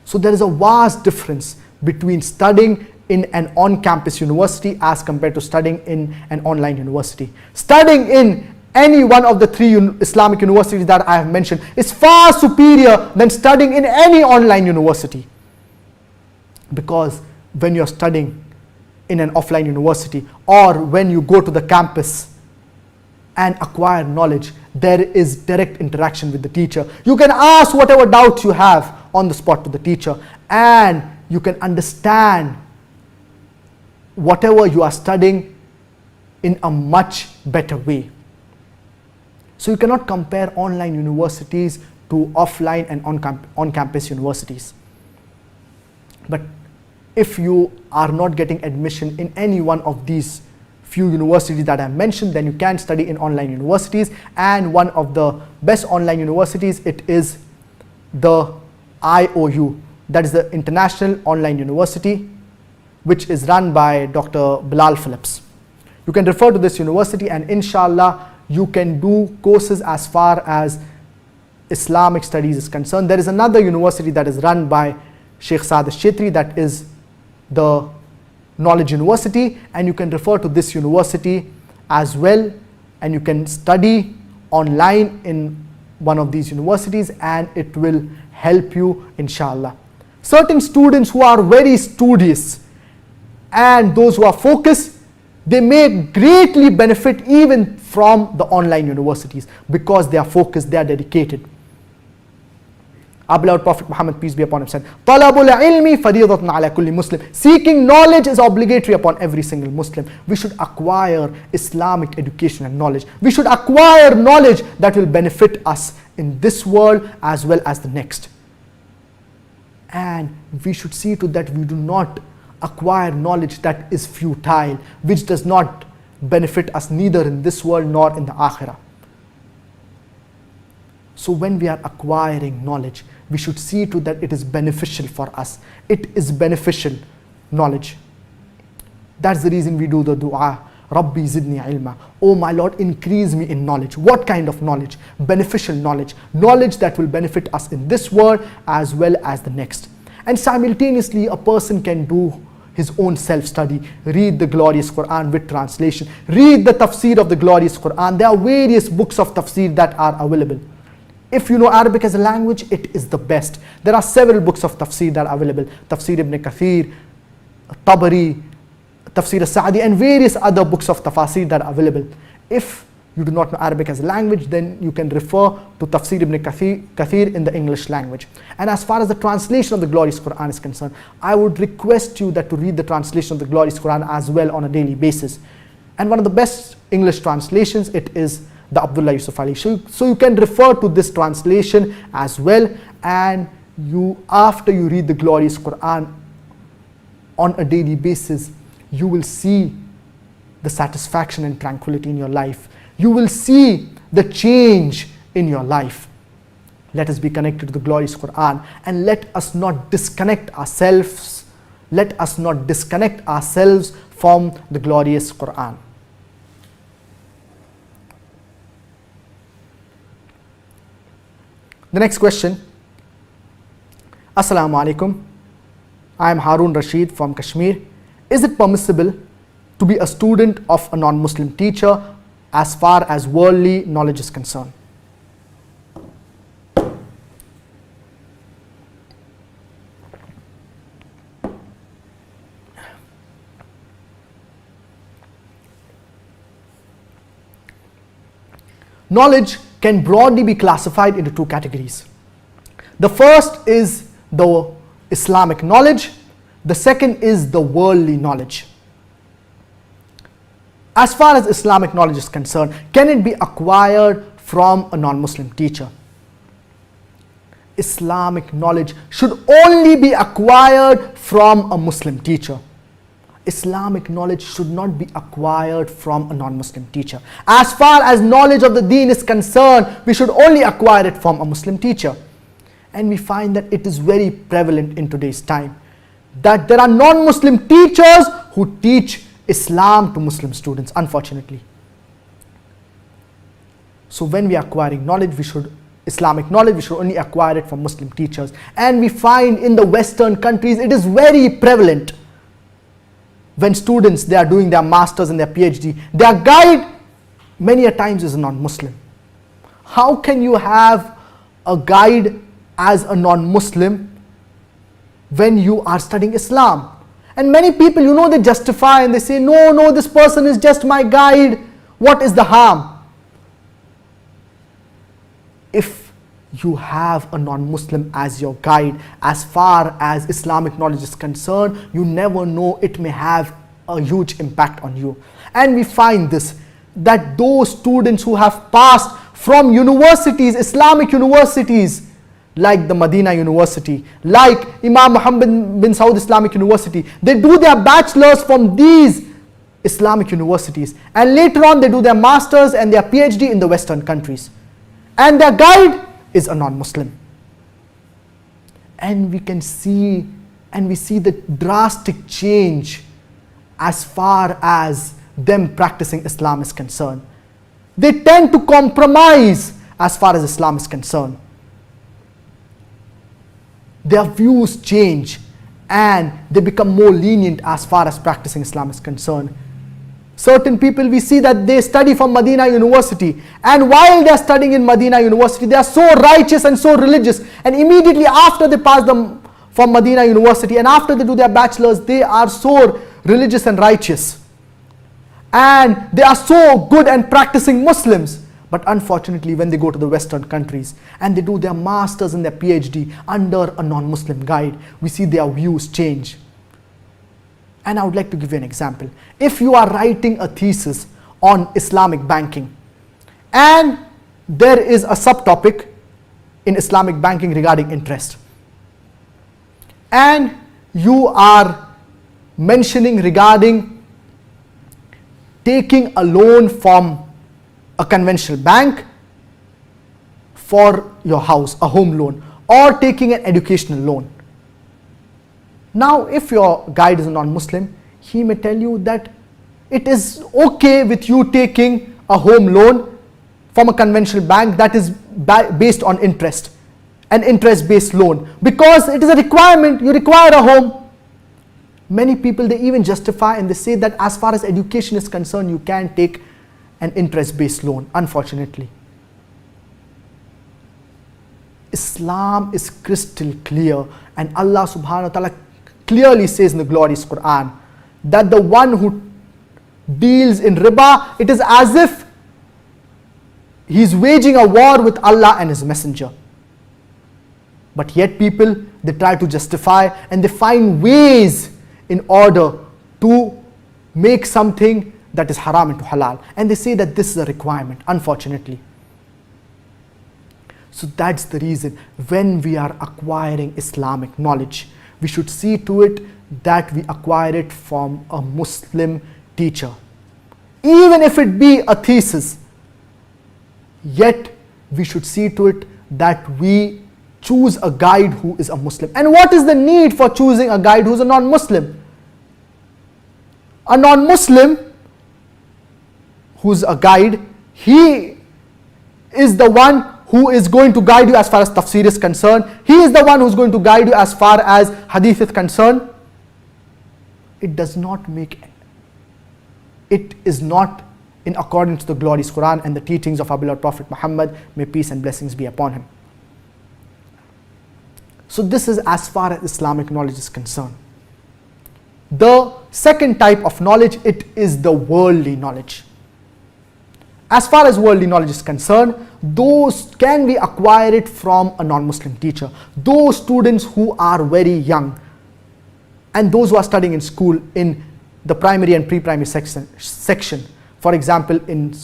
So there is a vast difference between studying in an on-campus university as compared to studying in an online university. Studying in any one of the 3 Islamic universities that I have mentioned is far superior than studying in any online university. Because when you are studying in an offline university, or when you go to the campus and acquire knowledge, there is direct interaction with the teacher. You can ask whatever doubts you have on the spot to the teacher, and you can understand whatever you are studying in a much better way. So you cannot compare online universities to offline and on-campus universities. But if you are not getting admission in any one of these few universities that I have mentioned, then you can study in online universities. And one of the best online universities, it is the IOU, that is the International Online University, which is run by Dr. Bilal Phillips. You can refer to this university, and inshallah you can do courses as far as Islamic studies is concerned. There is another university that is run by Sheikh Saad al-Shetri, that is the Knowledge University, and you can refer to this university as well, and you can study online in one of these universities, and it will help you inshallah. Certain students who are very studious and those who are focused, they may greatly benefit even from the online universities because they are focused, they are dedicated. Our beloved Prophet Muhammad, peace be upon him, said, "Talabul ilmi fariidatun ala kulli Muslim." Seeking knowledge is obligatory upon every single Muslim. We should acquire Islamic education and knowledge. We should acquire knowledge that will benefit us in this world as well as the next. And we should see to that we do not acquire knowledge that is futile, which does not benefit us neither in this world nor in the akhirah. So when we are acquiring knowledge, we should see to that it is beneficial for us. It is beneficial knowledge. That's the reason we do the dua. Rabbi zidni ilma. Oh my Lord, increase me in knowledge. What kind of knowledge? Beneficial knowledge. Knowledge that will benefit us in this world as well as the next. And simultaneously, a person can do his own self-study, read the glorious Quran with translation, read the tafsir of the glorious Quran. There are various books of tafsir that are available. If you know Arabic as a language, it is the best. There are several books of tafsir that are available. Tafsir ibn Kathir, Tabari, Tafsir al-Sa'di, and various other books of tafasir that are available. If you do not know Arabic as a language, then you can refer to Tafsir ibn Kathir in the English language. And as far as the translation of the glorious Quran is concerned, I would request you that to read the translation of the glorious Quran as well on a daily basis. And one of the best English translations, it is the Abdullah Yusuf Ali. So you can refer to this translation as well, and after you read the glorious Quran on a daily basis, you will see the satisfaction and tranquility in your life. You will see the change in your life. Let us be connected to the glorious Quran, and let us not disconnect ourselves. Let us not disconnect ourselves from the glorious Quran. The next question. Assalamu alaikum. I am Harun Rashid from Kashmir. Is it permissible to be a student of a non-Muslim teacher as far as worldly knowledge is concerned? Knowledge can broadly be classified into two categories. The first is the Islamic knowledge. The second is the worldly knowledge. As far as Islamic knowledge is concerned, can it be acquired from a non-Muslim teacher? Islamic knowledge should only be acquired from a Muslim teacher. Islamic knowledge should not be acquired from a non-Muslim teacher. As far as knowledge of the Deen is concerned, we should only acquire it from a Muslim teacher. And we find that it is very prevalent in today's time, that there are non-Muslim teachers who teach Islam to Muslim students, unfortunately. So when we are acquiring knowledge, Islamic knowledge, we should only acquire it from Muslim teachers. And we find in the Western countries, it is very prevalent. When students, they are doing their masters and their PhD, their guide many a times is a non-Muslim. How can you have a guide as a non-Muslim when you are studying Islam? And many people, they justify and they say, no, this person is just my guide. What is the harm? If you have a non-Muslim as your guide, as far as Islamic knowledge is concerned, you never know, it may have a huge impact on you. And we find this, that those students who have passed from universities, Islamic universities, like the Medina University, like Imam Muhammad bin Saud Islamic University, they do their bachelors from these Islamic universities, and later on they do their masters and their PhD in the Western countries, and their guide is a non-Muslim. And we see the drastic change as far as them practicing Islam is concerned. They tend to compromise as far as Islam is concerned. Their views change and they become more lenient as far as practicing Islam is concerned. Certain people, we see that they study from Medina University, and while they are studying in Medina University, they are so righteous and so religious, and immediately after they pass them from Medina University and after they do their bachelors, they are so religious and righteous, and they are so good and practicing Muslims. But unfortunately, when they go to the Western countries and they do their masters and their PhD under a non-Muslim guide, we see their views change. And I would like to give you an example. If you are writing a thesis on Islamic banking, and there is a subtopic in Islamic banking regarding interest, and you are mentioning regarding taking a loan from a conventional bank for your house, a home loan, or taking an educational loan. Now, if your guide is a non-Muslim, he may tell you that it is okay with you taking a home loan from a conventional bank that is based on interest, an interest-based loan, because it is a requirement, you require a home. Many people, they even justify and they say that as far as education is concerned, you can take an interest-based loan, unfortunately. Islam is crystal clear, and Allah subhanahu wa ta'ala clearly says in the glorious Quran that the one who deals in riba, it is as if he's waging a war with Allah and His Messenger. But yet people, they try to justify and they find ways in order to make something that is haram into halal, and they say that this is a requirement, unfortunately. So that's the reason when we are acquiring Islamic knowledge, we should see to it that we acquire it from a Muslim teacher. Even if it be a thesis, yet we should see to it that we choose a guide who is a Muslim. And what is the need for choosing a guide who is a non-Muslim? A non-Muslim who's a guide, he is the one who is going to guide you as far as tafsir is concerned. He is the one who's going to guide you as far as hadith is concerned. It does not make, it is not in accordance to the glorious Quran and the teachings of our beloved Prophet Muhammad, may peace and blessings be upon him. So this is as far as Islamic knowledge is concerned. The second type of knowledge, it is the worldly knowledge. As far as worldly knowledge is concerned, those can we acquire it from a non-Muslim teacher. Those students who are very young and those who are studying in school in the primary and pre-primary section, for example in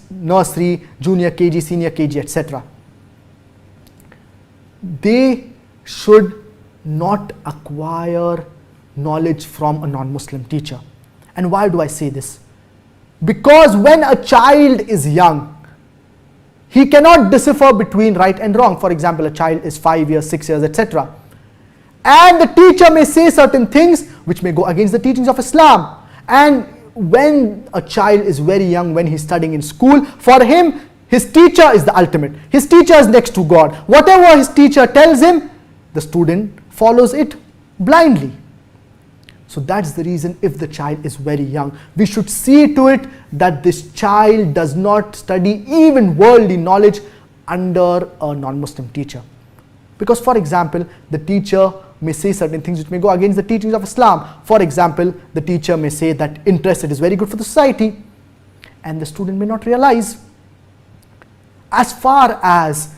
nursery, junior KG, senior KG, etc. They should not acquire knowledge from a non-Muslim teacher. And why do I say this? Because when a child is young, he cannot decipher between right and wrong. For example, a child is 5 years, 6 years, etc. And the teacher may say certain things which may go against the teachings of Islam. And when a child is very young, when he's studying in school, for him, his teacher is the ultimate. His teacher is next to God. Whatever his teacher tells him, the student follows it blindly. So that's the reason, if the child is very young, we should see to it that this child does not study even worldly knowledge under a non-Muslim teacher. Because for example, the teacher may say certain things which may go against the teachings of Islam. For example, the teacher may say that interest is very good for the society, and the student may not realize. As far as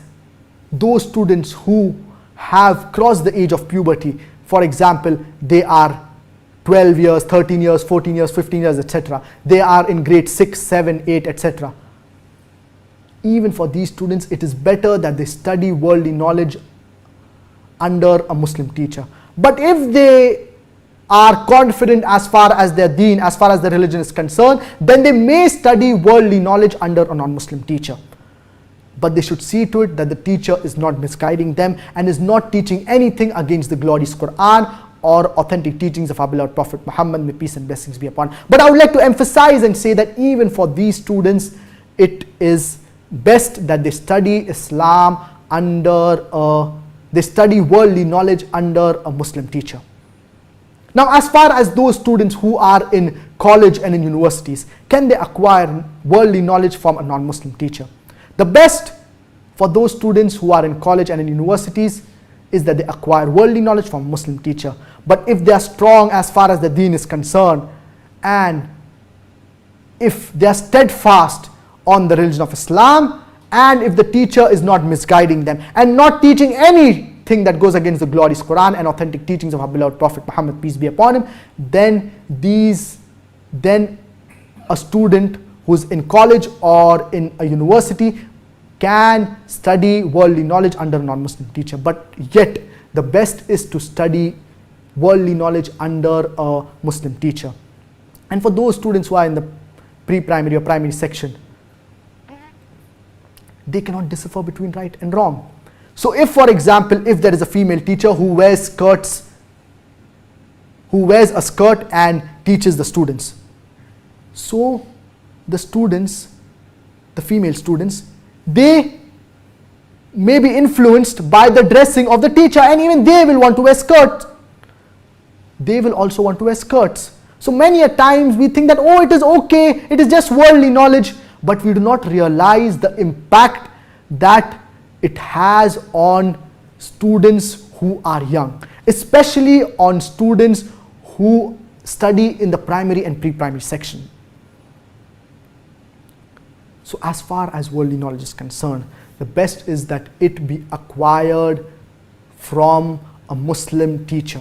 those students who have crossed the age of puberty, for example, they are 12 years, 13 years, 14 years, 15 years, etc. They are in grade 6, 7, 8, etc. Even for these students, it is better that they study worldly knowledge under a Muslim teacher. But if they are confident as far as their deen, as far as their religion is concerned, then they may study worldly knowledge under a non-Muslim teacher. But they should see to it that the teacher is not misguiding them and is not teaching anything against the glorious Quran or authentic teachings of our beloved Prophet Muhammad, may peace and blessings be upon him. But I would like to emphasize and say that even for these students, it is best that they study Islam they study worldly knowledge under a Muslim teacher. Now, as far as those students who are in college and in universities, can they acquire worldly knowledge from a non-Muslim teacher? The best for those students who are in college and in universities is that they acquire worldly knowledge from a Muslim teacher. But if they are strong as far as the deen is concerned, and if they are steadfast on the religion of Islam, and if the teacher is not misguiding them and not teaching anything that goes against the glorious Quran and authentic teachings of our beloved Prophet Muhammad, peace be upon him, then a student who's in college or in a university can study worldly knowledge under a non-Muslim teacher. But yet the best is to study worldly knowledge under a Muslim teacher. And for those students who are in the pre-primary or primary section, they cannot decipher between right and wrong. So if, for example, if there is a female teacher who wears a skirt and teaches the students, So the students, the female students, they may be influenced by the dressing of the teacher, and even they will want to wear skirts. They will also want to wear skirts. So many a times we think that, oh, it is okay, it is just worldly knowledge, but we do not realize the impact that it has on students who are young, especially on students who study in the primary and pre-primary section. So as far as worldly knowledge is concerned, the best is that it be acquired from a Muslim teacher.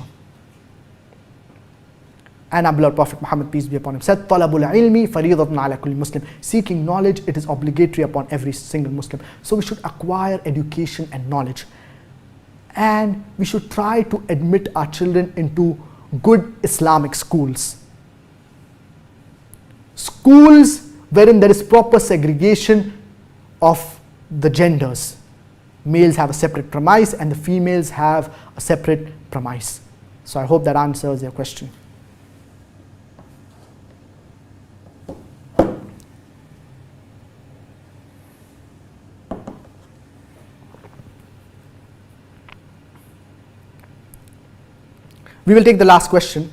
And our beloved Prophet Muhammad, peace be upon him, said, "Talabul ilmi faridatun ala kulli Muslim." Seeking knowledge, it is obligatory upon every single Muslim. So we should acquire education and knowledge. And we should try to admit our children into good Islamic schools. Schools wherein there is proper segregation of the genders. Males have a separate premise and the females have a separate premise. So I hope that answers your question. We will take the last question.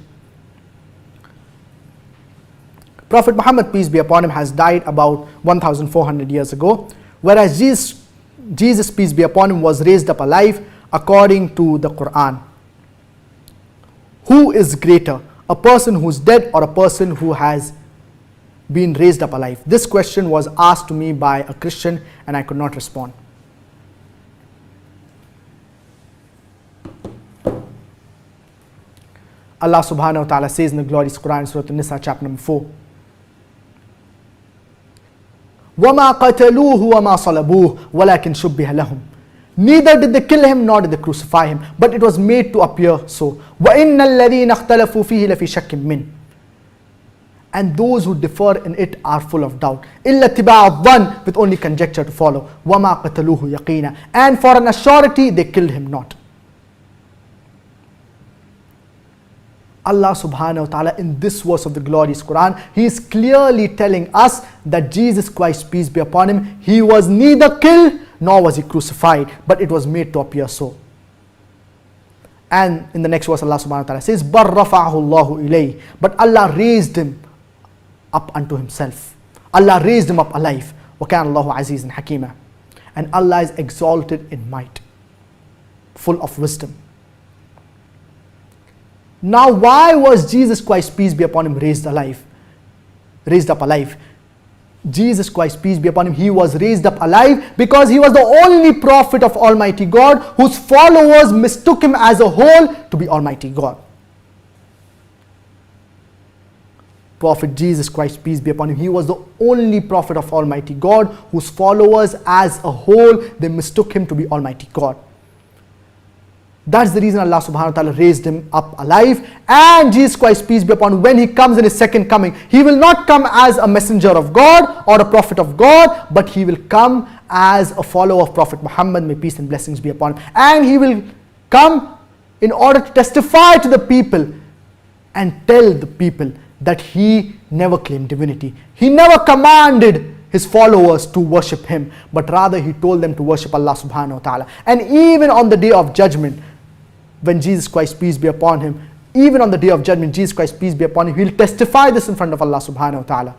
Prophet Muhammad, peace be upon him, has died about 1400 years ago, whereas Jesus, peace be upon him, was raised up alive according to the Quran. Who is greater, a person who is dead or a person who has been raised up alive? This question was asked to me by a Christian and I could not respond. Allah subhanahu wa ta'ala says in the glorious Quran, Surah An-Nisa, chapter number 4, وَمَا قَتَلُوهُ وَمَا صَلَبُوهُ وَلَكِنْ شُبِّهَ لَهُمْ. Neither did they kill him nor did they crucify him, but it was made to appear so. وَإِنَّ الَّذِينَ اخْتَلَفُوا فِيهِ لَفِي شَكٍّ مِّنْهُ. And those who differ in it are full of doubt. إِلَّا اتِّبَاعَ الظَّنِّ, with only conjecture to follow. وَمَا قَتَلُوهُ يَقِينًا. And for an assurity they killed him not. Allah subhanahu wa ta'ala, in this verse of the glorious Quran, He is clearly telling us that Jesus Christ, peace be upon him, He was neither killed nor was He crucified, but it was made to appear so. And in the next verse Allah subhanahu wa ta'ala says, بَرْ رَفَعَهُ اللَّهُ إِلَيْهِ. But Allah raised him up unto Himself. Allah raised him up alive. وَكَانَ اللَّهُ عَزِيزًا حَكِيمًا. And Allah is exalted in might, full of wisdom. Now, why was Jesus Christ, peace be upon him, raised up alive? Jesus Christ, peace be upon him, He was raised up alive because He was the only prophet of Almighty God whose followers mistook Him as a whole to be Almighty God. Prophet Jesus Christ, peace be upon him, He was the only prophet of Almighty God whose followers as a whole, they mistook Him to be Almighty God. That's the reason Allah subhanahu wa ta'ala raised him up alive. And Jesus Christ, peace be upon him, when He comes in His second coming, He will not come as a messenger of God or a prophet of God, but He will come as a follower of Prophet Muhammad, may peace and blessings be upon him. And He will come in order to testify to the people and tell the people that He never claimed divinity. He never commanded His followers to worship Him, but rather He told them to worship Allah subhanahu wa ta'ala. And even on the day of judgment, when Jesus Christ, peace be upon him, even on the day of judgment, Jesus Christ, peace be upon him, He will testify this in front of Allah subhanahu wa ta'ala.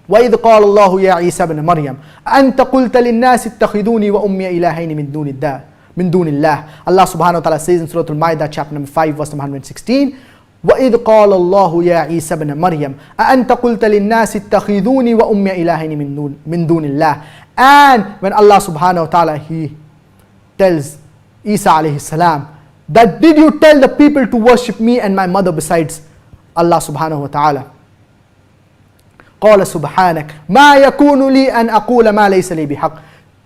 وَإِذْ قَالَ اللَّهُ يَا عِيسَى ابْنَ مَرْيَمَ أَنْتَ قُلْتَ لِلنَّاسِ اتَّخِذُونِي وَأُمِّيَ إِلَٰهَيْنِ مِن دُونِ اللَّهِ. Allah subhanahu wa ta'ala says in Surah Al-Ma'idah, chapter number 5, verse number 116, وَإِذْ قَالَ اللَّهُ يَا عِيسَى ابْنَ مَرْيَمَ أَأَنْتَ قُلْتَ لِلنَّاسِ اتَّخِذُونِي وَأُمِّيَ إِلَٰهَيْنِ مِن دُونِ اللَّهِ. And when Allah subhanahu wa ta'ala, He tells Isa alayhi salam that, did you tell the people to worship me and my mother besides Allah subhanahu wa ta'ala? قَالَ سُبْحَانَكَ مَا يَكُونُ لِي أَنْ أَقُولَ مَا لَيْسَ لِي بِحَقٍّ.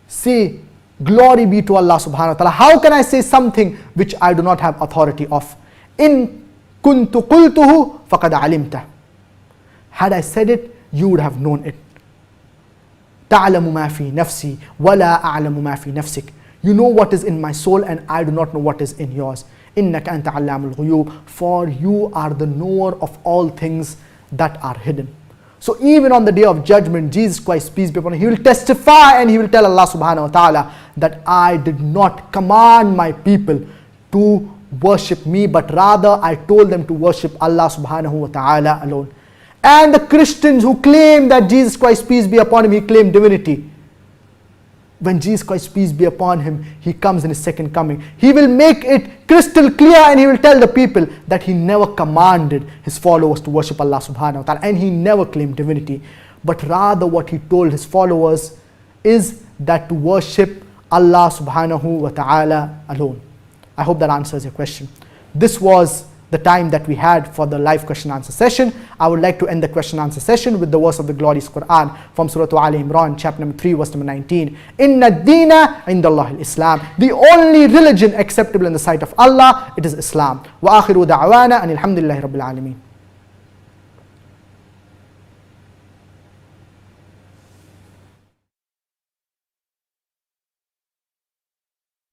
Say, glory be to Allah subhanahu wa ta'ala. How can I say something which I do not have authority of? إِن كُنْتُ قُلْتُهُ فَقَدْ عَلِمْتَهُ. Had I said it, you would have known it. تَعْلَمُ مَا فِي نَفْسِي وَلَا أَعْلَمُ مَا فِي نَفْسِكَ. You know what is in my soul and I do not know what is in yours. إِنَّكَ أَنْتَ عَلَّامُ الْغُيُوبِ. For you are the knower of all things that are hidden. So even on the day of judgment, Jesus Christ, peace be upon him, he will testify and he will tell Allah subhanahu wa ta'ala that I did not command my people to worship me, but rather I told them to worship Allah subhanahu wa ta'ala alone. And the Christians who claim that Jesus Christ, peace be upon him, he claimed divinity. When Jesus Christ, peace be upon him, he comes in his second coming, he will make it crystal clear and he will tell the people that he never commanded his followers to worship Allah subhanahu wa ta'ala, and he never claimed divinity, but rather what he told his followers is that to worship Allah subhanahu wa ta'ala alone. I hope that answers your question. This was the time that we had for the live question answer session. I would like to end the question answer session with the verse of the glorious Quran from Surah Ali Imran, chapter number 3, verse number 19. Inna Deena indallahi al-Islam. The only religion acceptable in the sight of Allah, it is Islam. Wa akhiru da'wana and alhamdulillahi rabbil alameen.